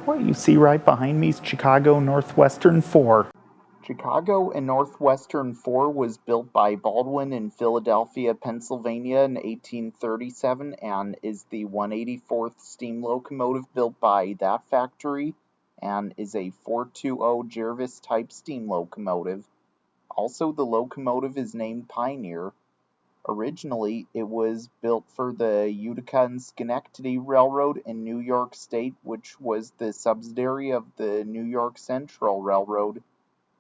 What you see right behind me is Chicago Northwestern 4. Chicago and Northwestern 4 was built by Baldwin in Philadelphia, Pennsylvania in 1837 and is the 184th steam locomotive built by that factory and is a 420 Jervis type steam locomotive. Also, the locomotive is named Pioneer. Originally, it was built for the Utica and Schenectady Railroad in New York State, which was the subsidiary of the New York Central Railroad,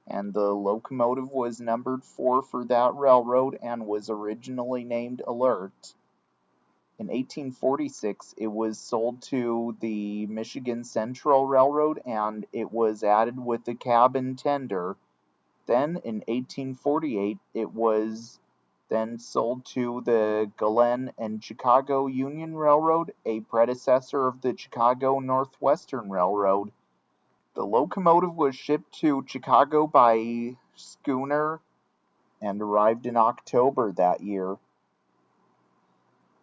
and the locomotive was numbered 4 for that railroad and was originally named Alert. In 1846, it was sold to the Michigan Central Railroad and it was added with the cabin tender. Then, in 1848, it was then sold to the Glen and Chicago Union Railroad, a predecessor of the Chicago Northwestern Railroad. The locomotive was shipped to Chicago by schooner and arrived in October that year.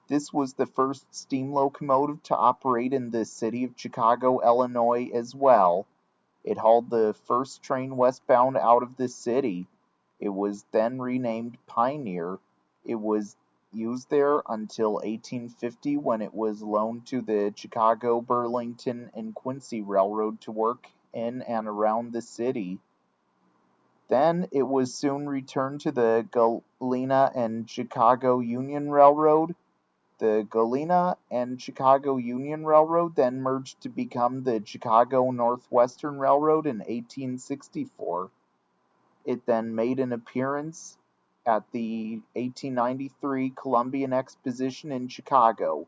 This was the first steam locomotive to operate in the city of Chicago, Illinois as well. It hauled the first train westbound out of the city. It was then renamed Pioneer. It was used there until 1850 when it was loaned to the Chicago, Burlington, and Quincy Railroad to work in and around the city. Then it was soon returned to the Galena and Chicago Union Railroad. The Galena and Chicago Union Railroad then merged to become the Chicago Northwestern Railroad in 1864. It then made an appearance at the 1893 Columbian Exposition in Chicago,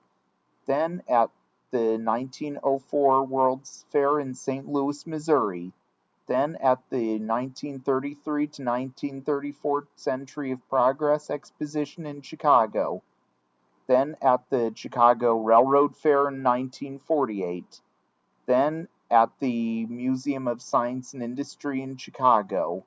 then at the 1904 World's Fair in St. Louis, Missouri, then at the 1933 to 1934 Century of Progress Exposition in Chicago, then at the Chicago Railroad Fair in 1948, then at the Museum of Science and Industry in Chicago.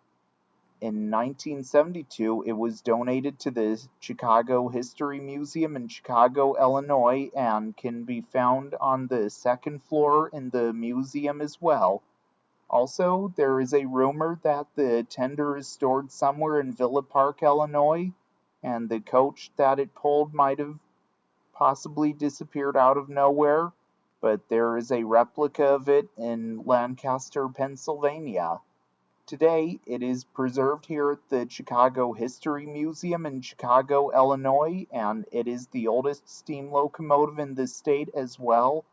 In 1972, it was donated to the Chicago History Museum in Chicago, Illinois, and can be found on the second floor in the museum as well. Also, there is a rumor that the tender is stored somewhere in Villa Park, Illinois, and the coach that it pulled might have possibly disappeared out of nowhere, but there is a replica of it in Lancaster, Pennsylvania. Today, it is preserved here at the Chicago History Museum in Chicago, Illinois, and it is the oldest steam locomotive in the state as well.